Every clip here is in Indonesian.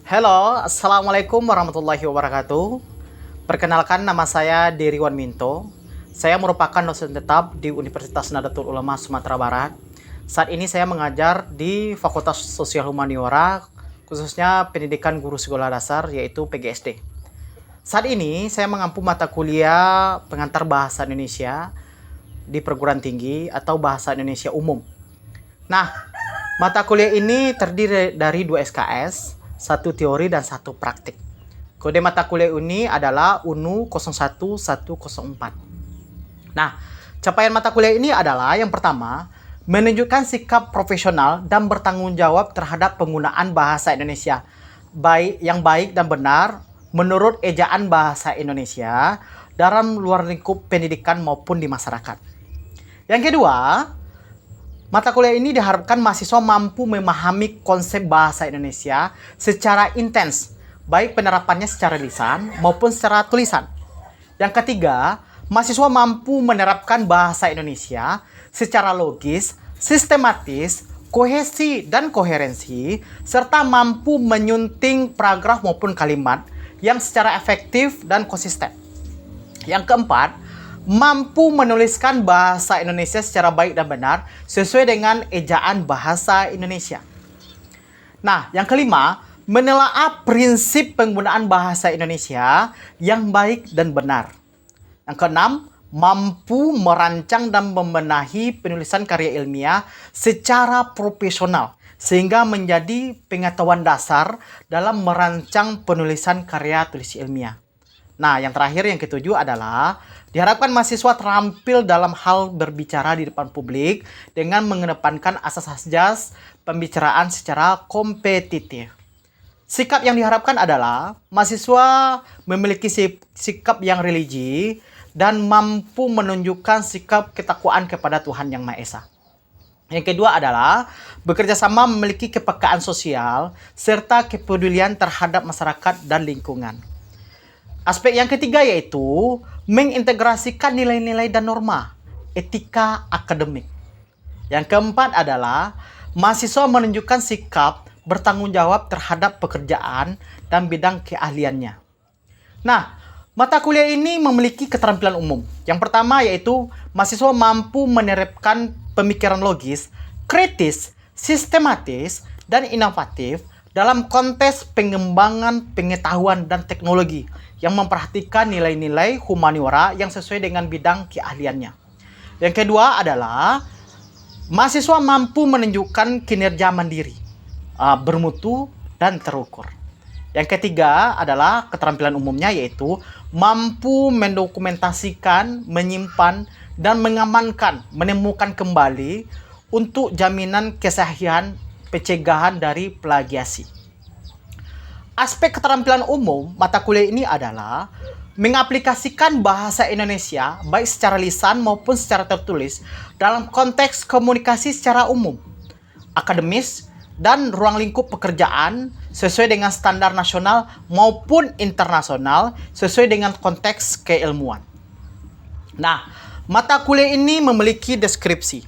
Halo, Assalamualaikum warahmatullahi wabarakatuh. Perkenalkan, nama saya Deriwan Minto. Saya merupakan dosen tetap di Universitas Nahdlatul Ulama Sumatera Barat. Saat ini saya mengajar di Fakultas Sosial Humaniora, khususnya pendidikan guru sekolah dasar, yaitu PGSD. Saat ini saya mengampu mata kuliah pengantar bahasa Indonesia di perguruan tinggi atau bahasa Indonesia umum. Nah, mata kuliah ini terdiri dari 2 SKS, 1 teori dan 1 praktik. Kode mata kuliah ini adalah UNU 01104. Nah, capaian mata kuliah ini adalah yang pertama, menunjukkan sikap profesional dan bertanggung jawab terhadap penggunaan bahasa Indonesia yang baik dan benar menurut ejaan bahasa Indonesia dalam luar lingkup pendidikan maupun di masyarakat. Yang kedua, mata kuliah ini diharapkan mahasiswa mampu memahami konsep bahasa Indonesia secara intens, baik penerapannya secara lisan maupun secara tulisan. Yang ketiga, mahasiswa mampu menerapkan bahasa Indonesia secara logis, sistematis, kohesi dan koherensi, serta mampu menyunting paragraf maupun kalimat yang secara efektif dan konsisten. Yang keempat, mampu menuliskan bahasa Indonesia secara baik dan benar sesuai dengan ejaan bahasa Indonesia. Nah, yang kelima, menelaah prinsip penggunaan bahasa Indonesia yang baik dan benar. Yang keenam, mampu merancang dan membenahi penulisan karya ilmiah secara profesional sehingga menjadi pengetahuan dasar dalam merancang penulisan karya tulis ilmiah. Nah, yang terakhir, yang ketujuh adalah diharapkan mahasiswa terampil dalam hal berbicara di depan publik dengan mengedepankan asas-asas pembicaraan secara kompetitif. Sikap yang diharapkan adalah mahasiswa memiliki sikap yang religi dan mampu menunjukkan sikap ketakwaan kepada Tuhan Yang Maha Esa. Yang kedua adalah bekerja sama, memiliki kepekaan sosial serta kepedulian terhadap masyarakat dan lingkungan. Aspek yang ketiga yaitu mengintegrasikan nilai-nilai dan norma etika akademik. Yang keempat adalah mahasiswa menunjukkan sikap bertanggung jawab terhadap pekerjaan dan bidang keahliannya. Nah, mata kuliah ini memiliki keterampilan umum. Yang pertama yaitu mahasiswa mampu menerapkan pemikiran logis, kritis, sistematis, dan inovatif dalam konteks pengembangan pengetahuan dan teknologi yang memperhatikan nilai-nilai humaniora yang sesuai dengan bidang keahliannya. Yang kedua adalah mahasiswa mampu menunjukkan kinerja mandiri, bermutu, dan terukur. Yang ketiga adalah keterampilan umumnya yaitu mampu mendokumentasikan, menyimpan, dan mengamankan, menemukan kembali untuk jaminan kesahihan pencegahan dari plagiasi. Aspek keterampilan umum mata kuliah ini adalah mengaplikasikan bahasa Indonesia baik secara lisan maupun secara tertulis dalam konteks komunikasi secara umum, akademis, dan ruang lingkup pekerjaan sesuai dengan standar nasional maupun internasional sesuai dengan konteks keilmuan. Nah, mata kuliah ini memiliki deskripsi,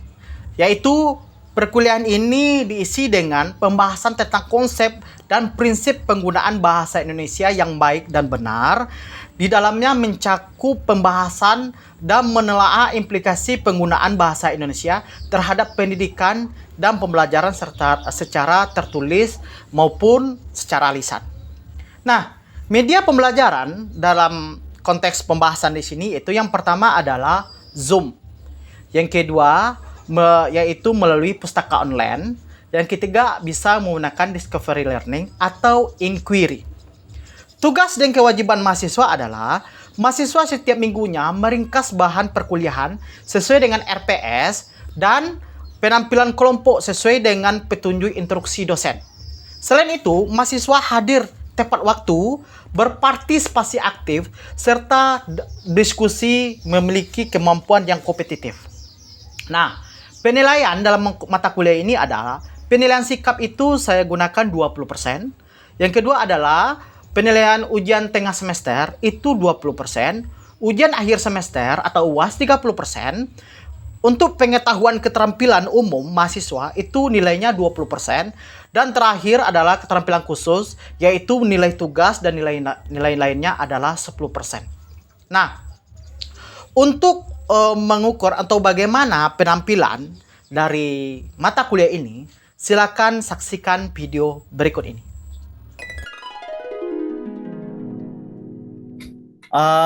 yaitu perkuliahan ini diisi dengan pembahasan tentang konsep dan prinsip penggunaan bahasa Indonesia yang baik dan benar. Di dalamnya mencakup pembahasan dan menelaah implikasi penggunaan bahasa Indonesia terhadap pendidikan dan pembelajaran secara tertulis maupun secara lisan. Nah, media pembelajaran dalam konteks pembahasan di sini itu yang pertama adalah Zoom. Yang kedua yaitu melalui pustaka online. Yang ketiga bisa menggunakan discovery learning atau inquiry. Tugas dan kewajiban mahasiswa adalah mahasiswa setiap minggunya meringkas bahan perkuliahan sesuai dengan RPS dan penampilan kelompok sesuai dengan petunjuk instruksi dosen. Selain itu, mahasiswa hadir tepat waktu, berpartisipasi aktif, serta diskusi memiliki kemampuan yang kompetitif. Nah, penilaian dalam mata kuliah ini adalah penilaian sikap itu saya gunakan 20%. Yang kedua adalah penilaian ujian tengah semester itu 20%. Ujian akhir semester atau UAS 30%. Untuk pengetahuan keterampilan umum mahasiswa itu nilainya 20%, dan terakhir adalah keterampilan khusus yaitu nilai tugas dan nilai lainnya adalah 10%. Nah, untuk mengukur atau bagaimana penampilan dari mata kuliah ini, silakan saksikan video berikut ini.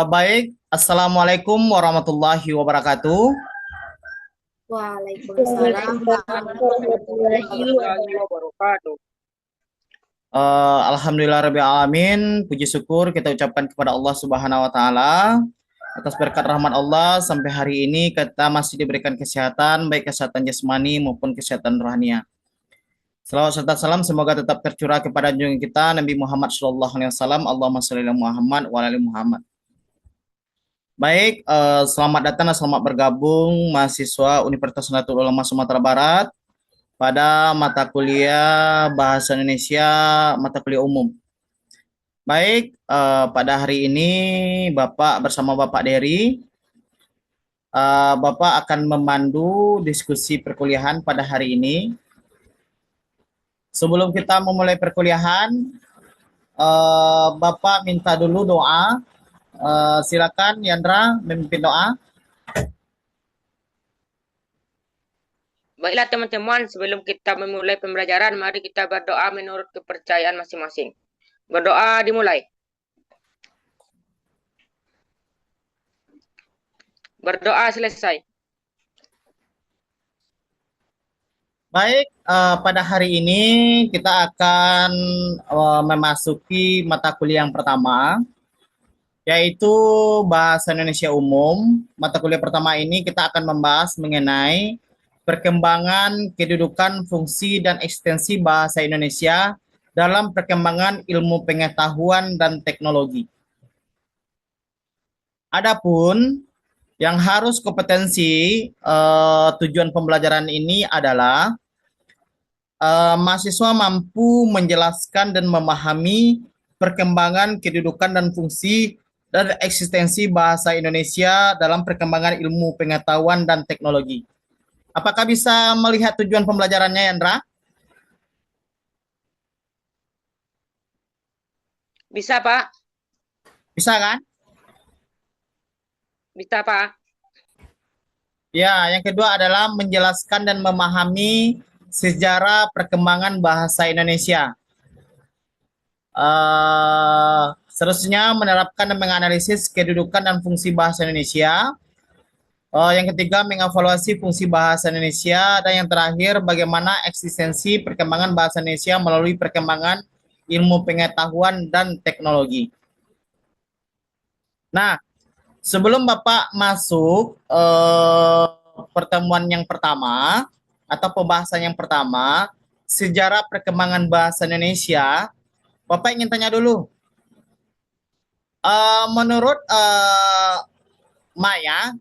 Baik, Assalamualaikum warahmatullahi wabarakatuh. Waalaikumsalam warahmatullahi wabarakatuh. Alhamdulillahirrahmanirrahim. Puji syukur kita ucapkan kepada Allah Subhanahu wa Ta'ala atas berkat rahmat Allah sampai hari ini kita masih diberikan kesehatan, baik kesehatan jasmani maupun kesehatan rohania. Salawat serta salam semoga tetap tercurah kepada junjungan kita Nabi Muhammad SAW. Allahumma sholli ala Muhammad wa ala ali Muhammad. Baik, selamat datang dan selamat bergabung mahasiswa Universitas Nahdlatul Ulama Sumatera Barat pada mata kuliah Bahasa Indonesia, mata kuliah umum. Baik, pada hari ini bersama Bapak Dery, Bapak akan memandu diskusi perkuliahan pada hari ini. Sebelum kita memulai perkuliahan, Bapak minta dulu doa. Silakan Yandra memimpin doa. Baiklah teman-teman, sebelum kita memulai pembelajaran, mari kita berdoa menurut kepercayaan masing-masing. Berdoa dimulai. Berdoa selesai. Baik, pada hari ini kita akan memasuki mata kuliah yang pertama, yaitu Bahasa Indonesia Umum. Mata kuliah pertama ini kita akan membahas mengenai perkembangan, kedudukan, fungsi, dan ekstensi bahasa Indonesia dalam perkembangan ilmu pengetahuan dan teknologi. Adapun yang harus kompetensi tujuan pembelajaran ini adalah mahasiswa mampu menjelaskan dan memahami perkembangan, kedudukan, dan fungsi dan eksistensi bahasa Indonesia dalam perkembangan ilmu pengetahuan dan teknologi. Apakah bisa melihat tujuan pembelajarannya, Yandra? Bisa, Pak? Bisa kan? Bisa, Pak. Ya, yang kedua adalah menjelaskan dan memahami sejarah perkembangan bahasa Indonesia. Seterusnya menerapkan dan menganalisis kedudukan dan fungsi bahasa Indonesia. Yang ketiga mengevaluasi fungsi bahasa Indonesia, dan yang terakhir bagaimana eksistensi perkembangan bahasa Indonesia melalui perkembangan ilmu pengetahuan dan teknologi. Nah, sebelum Bapak masuk pertemuan yang pertama atau pembahasan yang pertama, sejarah perkembangan bahasa Indonesia, Bapak ingin tanya dulu. Menurut Maya,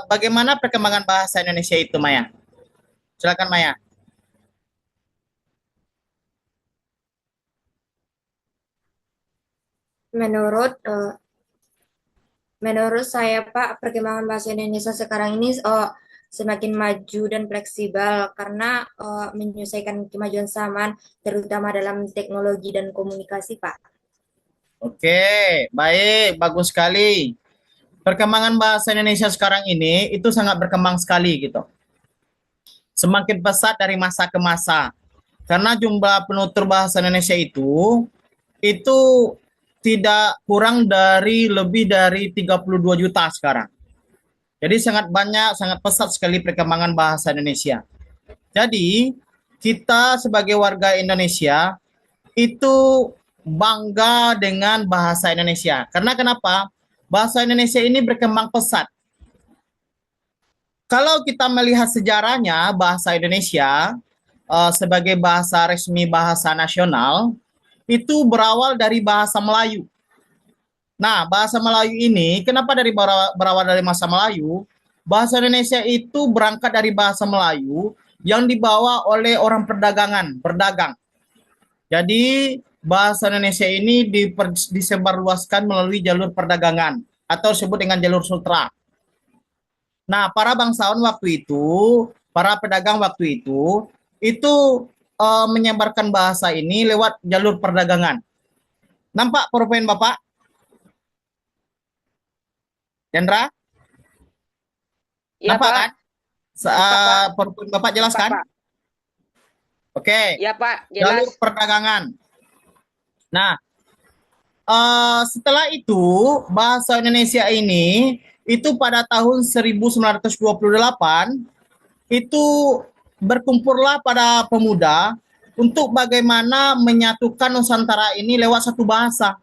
bagaimana perkembangan bahasa Indonesia itu, Maya? Silakan, Maya. Menurut saya, Pak, perkembangan bahasa Indonesia sekarang ini semakin maju dan fleksibel karena menyesuaikan kemajuan zaman, terutama dalam teknologi dan komunikasi, Pak. Oke, baik, bagus sekali. Perkembangan bahasa Indonesia sekarang ini itu sangat berkembang sekali gitu. Semakin pesat dari masa ke masa. Karena jumlah penutur bahasa Indonesia itu tidak kurang dari lebih dari 32 juta sekarang. Jadi sangat banyak, sangat pesat sekali perkembangan bahasa Indonesia. Jadi kita sebagai warga Indonesia itu bangga dengan bahasa Indonesia. Karena kenapa? Bahasa Indonesia ini berkembang pesat. Kalau kita melihat sejarahnya, bahasa Indonesia sebagai bahasa resmi, bahasa nasional, itu berawal dari bahasa Melayu. Nah, bahasa Melayu ini, kenapa berawal dari bahasa Melayu? Bahasa Indonesia itu berangkat dari bahasa Melayu yang dibawa oleh orang berdagang. Jadi, bahasa Indonesia ini disebarluaskan melalui jalur perdagangan atau disebut dengan jalur sutra. Nah, para bangsawan waktu itu, para pedagang waktu itu menyebarkan bahasa ini lewat jalur perdagangan. Nampak PowerPoint Bapak? Chandra? Iya, Nampak Pak. kan? Nampak, Pak. PowerPoint Bapak jelas Nampak, kan? Pak. Oke, Iya, Pak. jalur Jelas. perdagangan. Nah, setelah itu bahasa Indonesia ini itu pada tahun 1928 itu berkumpullah para pemuda untuk bagaimana menyatukan Nusantara ini lewat satu bahasa.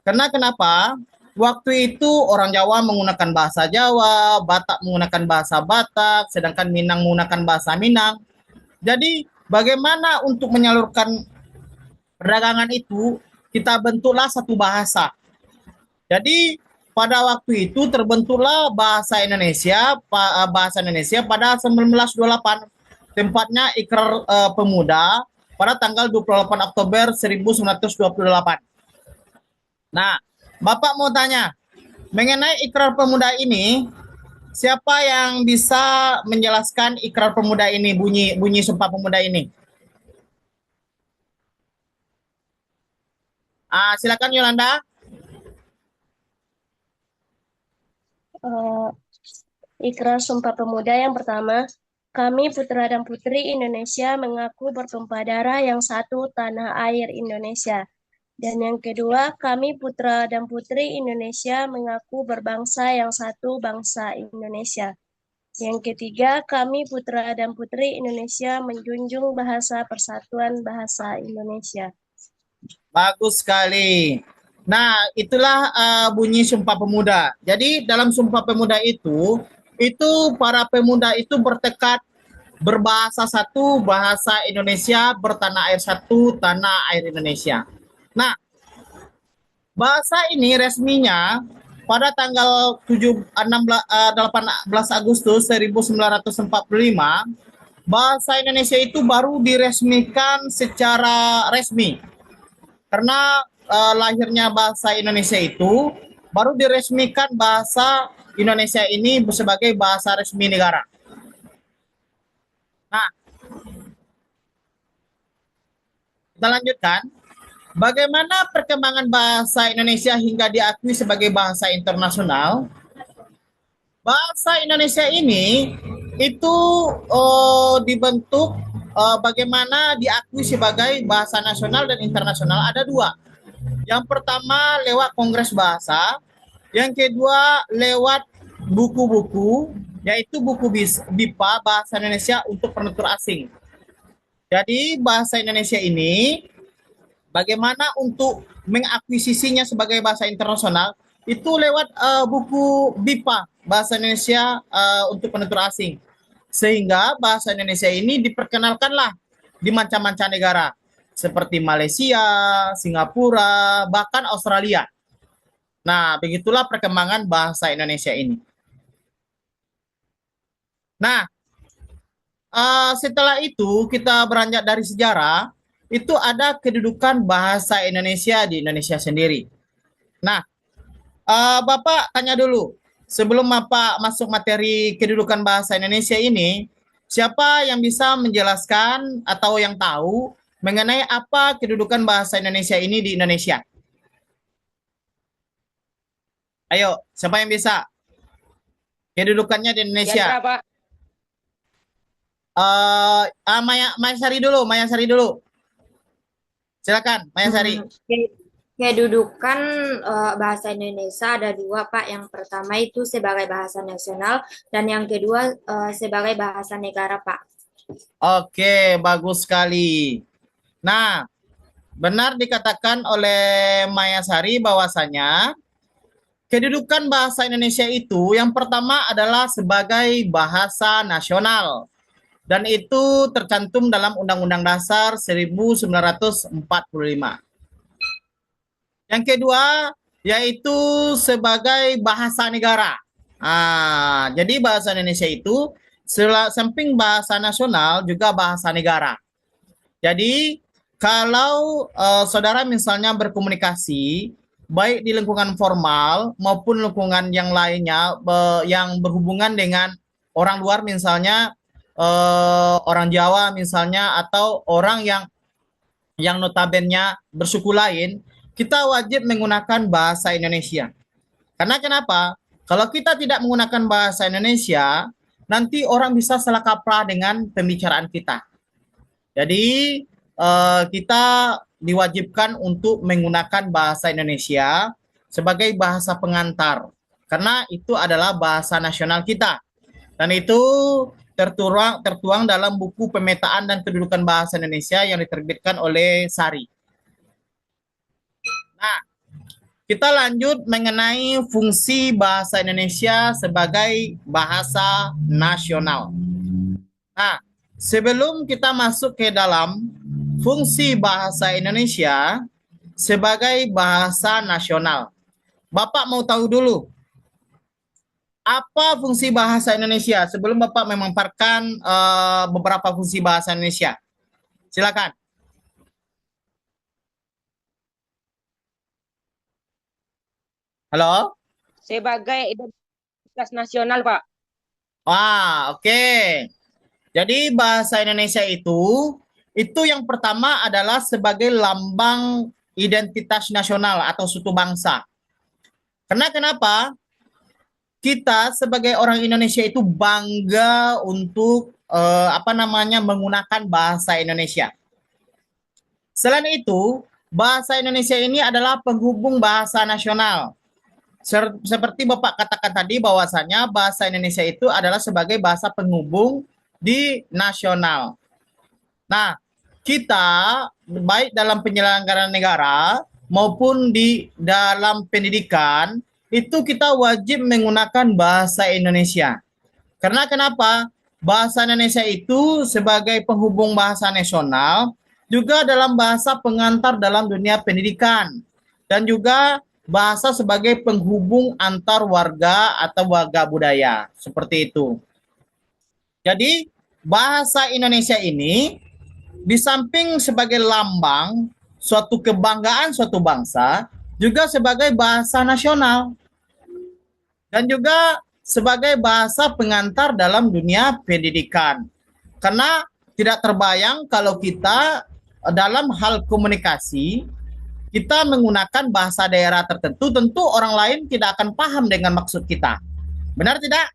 Karena kenapa? Waktu itu orang Jawa menggunakan bahasa Jawa, Batak menggunakan bahasa Batak, sedangkan Minang menggunakan bahasa Minang. Jadi bagaimana untuk menyalurkan perdagangan itu, kita bentuklah satu bahasa. Jadi pada waktu itu terbentuklah bahasa Indonesia pada 1928, tempatnya Ikrar Pemuda pada tanggal 28 Oktober 1928. Nah, Bapak mau tanya, mengenai Ikrar Pemuda ini, siapa yang bisa menjelaskan Ikrar Pemuda ini, bunyi Sumpah Pemuda ini? Silakan Yolanda. Ikrar Sumpah Pemuda yang pertama, kami putra dan putri Indonesia mengaku bertumpah darah yang satu tanah air Indonesia. Dan yang kedua, kami putra dan putri Indonesia mengaku berbangsa yang satu bangsa Indonesia. Yang ketiga, kami putra dan putri Indonesia menjunjung bahasa persatuan bahasa Indonesia. Bagus sekali. Nah, itulah bunyi Sumpah Pemuda. Jadi dalam Sumpah Pemuda itu para pemuda itu bertekad berbahasa satu, bahasa Indonesia, bertanah air satu, tanah air Indonesia. Nah, bahasa ini resminya pada tanggal 18 Agustus 1945, bahasa Indonesia itu baru diresmikan secara resmi. Karena lahirnya bahasa Indonesia itu baru diresmikan bahasa Indonesia ini sebagai bahasa resmi negara. Nah, kita lanjutkan. Bagaimana perkembangan bahasa Indonesia hingga diakui sebagai bahasa internasional? Bahasa Indonesia ini itu dibentuk bagaimana diakui sebagai bahasa nasional dan internasional ada dua. Yang pertama lewat Kongres Bahasa, yang kedua lewat buku-buku, yaitu buku BIPA Bahasa Indonesia untuk penutur asing. Jadi bahasa Indonesia ini bagaimana untuk mengakuisisinya sebagai bahasa internasional itu lewat buku BIPA Bahasa Indonesia untuk penutur asing. Sehingga bahasa Indonesia ini diperkenalkanlah di macam-macam negara seperti Malaysia, Singapura, bahkan Australia. Nah, begitulah perkembangan bahasa Indonesia ini. Nah, setelah itu kita beranjak dari sejarah, itu ada kedudukan bahasa Indonesia di Indonesia sendiri. Nah, Bapak tanya dulu, sebelum Bapak masuk materi kedudukan bahasa Indonesia ini, siapa yang bisa menjelaskan atau yang tahu mengenai apa kedudukan bahasa Indonesia ini di Indonesia? Ayo, siapa yang bisa? Kedudukannya di Indonesia. Chandra, Pak. Maya Sari dulu. Silakan, Maya Sari. Kedudukan bahasa Indonesia ada dua, Pak. Yang pertama itu sebagai bahasa nasional dan yang kedua sebagai bahasa negara, Pak. Oke, bagus sekali. Nah, benar dikatakan oleh Maya Sari bahwasanya kedudukan bahasa Indonesia itu yang pertama adalah sebagai bahasa nasional. Dan itu tercantum dalam Undang-Undang Dasar 1945. Yang kedua, yaitu sebagai bahasa negara. Jadi bahasa Indonesia itu samping bahasa nasional juga bahasa negara. Jadi kalau saudara misalnya berkomunikasi baik di lingkungan formal maupun lingkungan yang lainnya yang berhubungan dengan orang luar, misalnya orang Jawa misalnya, atau orang yang notabene bersuku lain, kita wajib menggunakan bahasa Indonesia. Karena kenapa? Kalau kita tidak menggunakan bahasa Indonesia, nanti orang bisa salah kaprah dengan pembicaraan kita. Jadi kita diwajibkan untuk menggunakan bahasa Indonesia sebagai bahasa pengantar, karena itu adalah bahasa nasional kita. Dan itu tertuang dalam buku pemetaan dan kedudukan bahasa Indonesia yang diterbitkan oleh SARI. Nah, kita lanjut mengenai fungsi bahasa Indonesia sebagai bahasa nasional. Nah, sebelum kita masuk ke dalam fungsi bahasa Indonesia sebagai bahasa nasional, Bapak mau tahu dulu apa fungsi bahasa Indonesia sebelum Bapak memaparkan beberapa fungsi bahasa Indonesia. Silakan. Halo? Sebagai identitas nasional, Pak. Wah, oke. Jadi bahasa Indonesia itu yang pertama adalah sebagai lambang identitas nasional atau suatu bangsa. Karena kenapa? Kita sebagai orang Indonesia itu bangga untuk menggunakan bahasa Indonesia. Selain itu, bahasa Indonesia ini adalah penghubung bahasa nasional. Seperti Bapak katakan tadi bahwasanya bahasa Indonesia itu adalah sebagai bahasa penghubung di nasional. Nah, kita baik dalam penyelenggaraan negara maupun di dalam pendidikan itu kita wajib menggunakan bahasa Indonesia. Karena kenapa? Bahasa Indonesia itu sebagai penghubung bahasa nasional, juga dalam bahasa pengantar dalam dunia pendidikan, dan juga bahasa sebagai penghubung antar warga atau warga budaya. Seperti itu. Jadi, bahasa Indonesia ini di samping sebagai lambang suatu kebanggaan suatu bangsa, juga sebagai bahasa nasional dan juga sebagai bahasa pengantar dalam dunia pendidikan. Karena tidak terbayang kalau kita dalam hal komunikasi kita menggunakan bahasa daerah tertentu, tentu orang lain tidak akan paham dengan maksud kita. Benar tidak?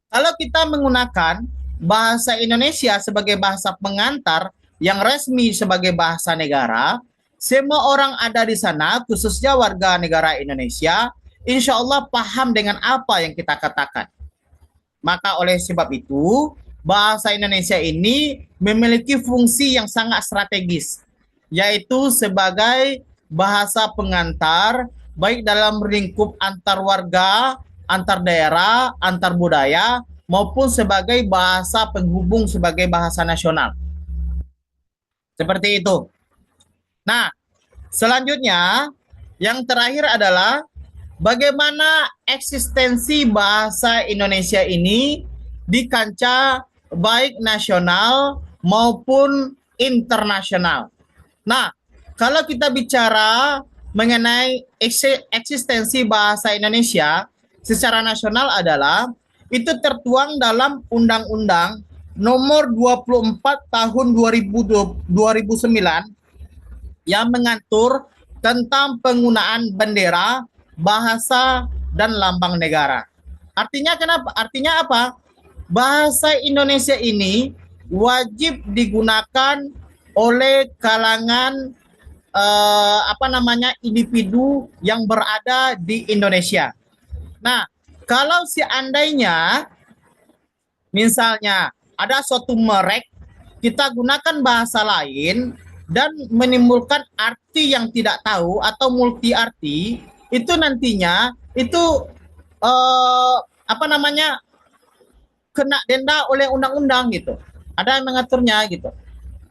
Kalau kita menggunakan bahasa Indonesia sebagai bahasa pengantar yang resmi sebagai bahasa negara, semua orang ada di sana, khususnya warga negara Indonesia, insya Allah paham dengan apa yang kita katakan. Maka oleh sebab itu, bahasa Indonesia ini memiliki fungsi yang sangat strategis, yaitu sebagai bahasa pengantar, baik dalam lingkup antar warga, antar daerah, antar budaya, maupun sebagai bahasa penghubung sebagai bahasa nasional. Seperti itu. Nah, selanjutnya yang terakhir adalah bagaimana eksistensi bahasa Indonesia ini di kancah baik nasional maupun internasional. Nah, kalau kita bicara mengenai eksistensi bahasa Indonesia secara nasional adalah itu tertuang dalam Undang-Undang Nomor 24 Tahun 2009 yang mengatur tentang penggunaan bendera, bahasa, dan lambang negara. Artinya kenapa? Artinya apa? Bahasa Indonesia ini wajib digunakan oleh kalangan individu yang berada di Indonesia. Nah, kalau seandainya misalnya ada suatu merek, kita gunakan bahasa lain dan menimbulkan arti yang tidak tahu atau multi arti, itu nantinya itu kena denda oleh undang-undang gitu. Ada yang mengaturnya gitu.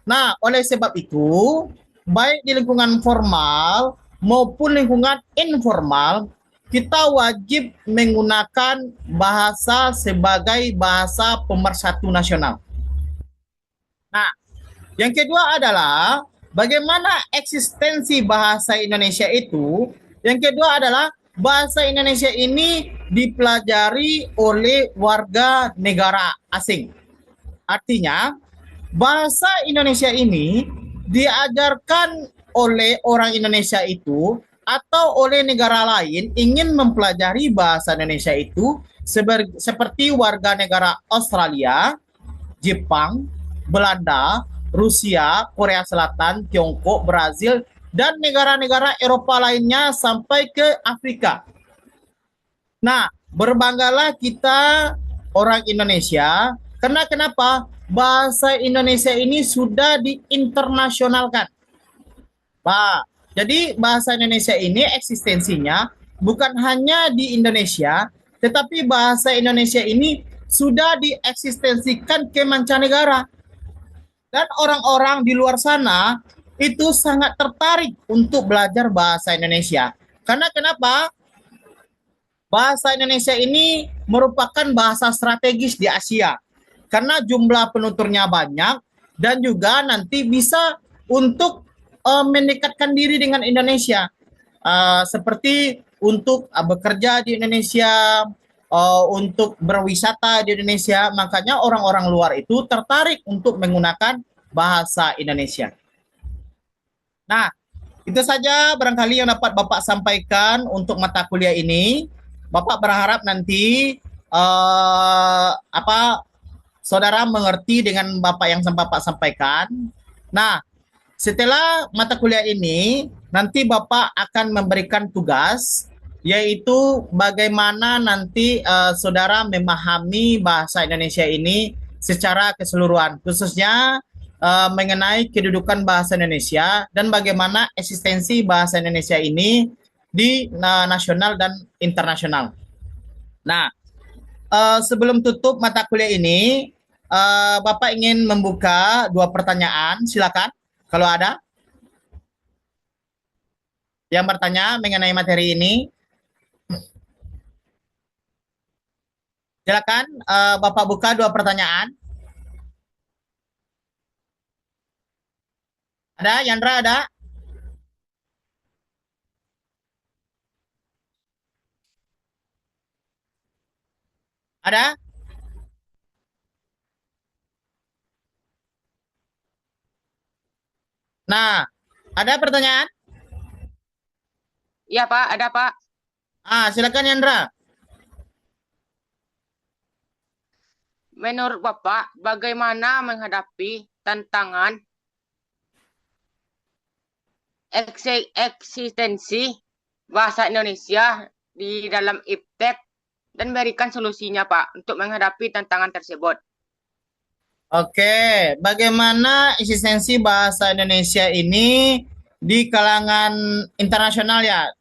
Nah, oleh sebab itu, baik di lingkungan formal maupun lingkungan informal, kita wajib menggunakan bahasa sebagai bahasa pemersatu nasional. Nah, yang kedua adalah bagaimana eksistensi bahasa Indonesia itu. Yang kedua adalah bahasa Indonesia ini dipelajari oleh warga negara asing. Artinya, bahasa Indonesia ini diajarkan oleh orang Indonesia itu atau oleh negara lain ingin mempelajari bahasa Indonesia itu seperti warga negara Australia, Jepang, Belanda, Rusia, Korea Selatan, Tiongkok, Brazil, dan negara-negara Eropa lainnya sampai ke Afrika. Nah, berbanggalah kita orang Indonesia, karena kenapa? Bahasa Indonesia ini sudah diinternasionalkan. Pak, jadi bahasa Indonesia ini eksistensinya bukan hanya di Indonesia, tetapi bahasa Indonesia ini sudah dieksistensikan ke mancanegara. Dan orang-orang di luar sana itu sangat tertarik untuk belajar bahasa Indonesia. Karena kenapa? Bahasa Indonesia ini merupakan bahasa strategis di Asia. Karena jumlah penuturnya banyak dan juga nanti bisa untuk mendekatkan diri dengan Indonesia. Seperti untuk bekerja di Indonesia, untuk berwisata di Indonesia, makanya orang-orang luar itu tertarik untuk menggunakan bahasa Indonesia. Nah, itu saja barangkali yang dapat Bapak sampaikan untuk mata kuliah ini. Bapak berharap nanti saudara mengerti dengan Bapak yang Bapak sampaikan. Nah, setelah mata kuliah ini, nanti Bapak akan memberikan tugas, yaitu bagaimana nanti saudara memahami bahasa Indonesia ini secara keseluruhan, khususnya mengenai kedudukan bahasa Indonesia dan bagaimana eksistensi bahasa Indonesia ini di nasional dan internasional. Nah, sebelum tutup mata kuliah ini, Bapak ingin membuka 2 pertanyaan, silakan kalau ada yang bertanya mengenai materi ini. Silakan Bapak buka 2 pertanyaan. Ada, Yandra ada? Ada? Nah, ada pertanyaan? Iya Pak, ada Pak. Silakan Yandra. Menurut Bapak, bagaimana menghadapi tantangan eksistensi bahasa Indonesia di dalam iptek dan berikan solusinya Pak untuk menghadapi tantangan tersebut. Oke, bagaimana eksistensi bahasa Indonesia ini di kalangan internasional ya?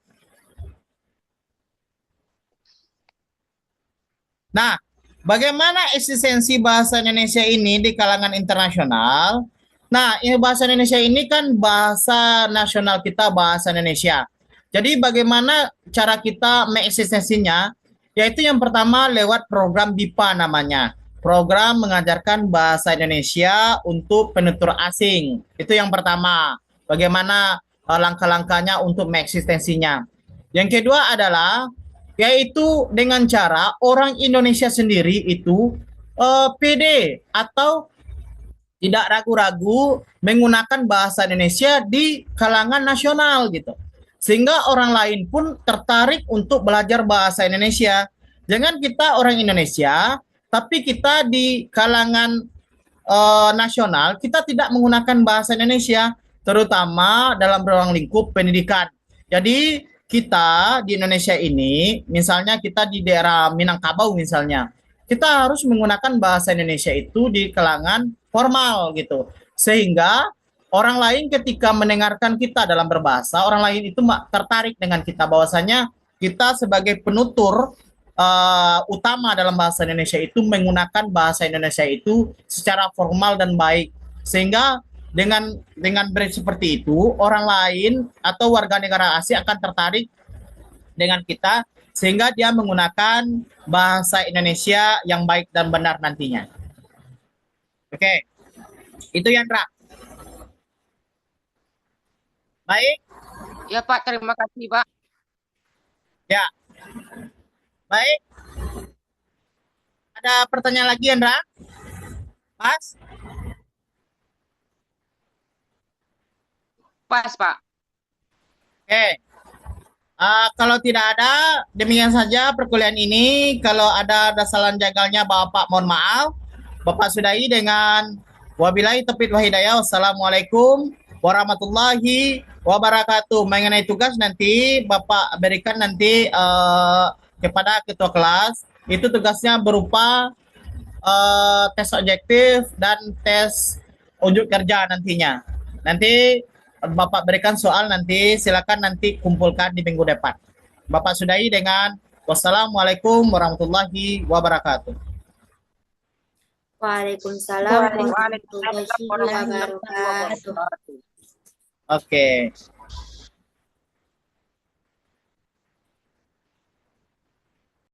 Nah, bagaimana eksistensi bahasa Indonesia ini di kalangan internasional? Nah, ini bahasa Indonesia ini kan bahasa nasional kita, bahasa Indonesia. Jadi bagaimana cara kita mengeksistensinya? Yaitu yang pertama lewat program BIPA namanya. Program mengajarkan bahasa Indonesia untuk penutur asing. Itu yang pertama. Bagaimana langkah-langkahnya untuk mengeksistensinya. Yang kedua adalah yaitu dengan cara orang Indonesia sendiri itu pede atau tidak ragu-ragu menggunakan bahasa Indonesia di kalangan nasional gitu. Sehingga orang lain pun tertarik untuk belajar bahasa Indonesia. Jangan kita orang Indonesia, tapi kita di kalangan nasional, kita tidak menggunakan bahasa Indonesia, terutama dalam ruang lingkup pendidikan. Jadi kita di Indonesia ini, misalnya kita di daerah Minangkabau misalnya, kita harus menggunakan bahasa Indonesia itu di kalangan formal gitu. Sehingga orang lain ketika mendengarkan kita dalam berbahasa, orang lain itu tertarik dengan kita bahwasanya kita sebagai penutur utama dalam bahasa Indonesia itu menggunakan bahasa Indonesia itu secara formal dan baik. Sehingga dengan seperti itu, orang lain atau warga negara asing akan tertarik dengan kita sehingga dia menggunakan bahasa Indonesia yang baik dan benar nantinya. Oke, itu Yandra. Baik, Ya Pak, terima kasih Pak. ya. Baik, ada pertanyaan lagi, Andra? Mas? Pas Pak. Oke. Kalau tidak ada, demikian saja perkuliahan ini. Kalau ada kesalahan jagalnya, Bapak mohon maaf. Bapak sudahi dengan wabillahi taufiq wal hidayah. Wassalamualaikum warahmatullahi wabarakatuh. Mengenai tugas nanti Bapak berikan nanti kepada ketua kelas. Itu tugasnya berupa tes objektif dan tes unjuk kerja nantinya. Nanti Bapak berikan soal nanti, silakan nanti kumpulkan di minggu depan. Bapak sudahi dengan wassalamualaikum warahmatullahi wabarakatuh. Waalaikumsalam Waalaikumsalam warahmatullahi warahmatullahi wabarakatuh. wabarakatuh. Oke.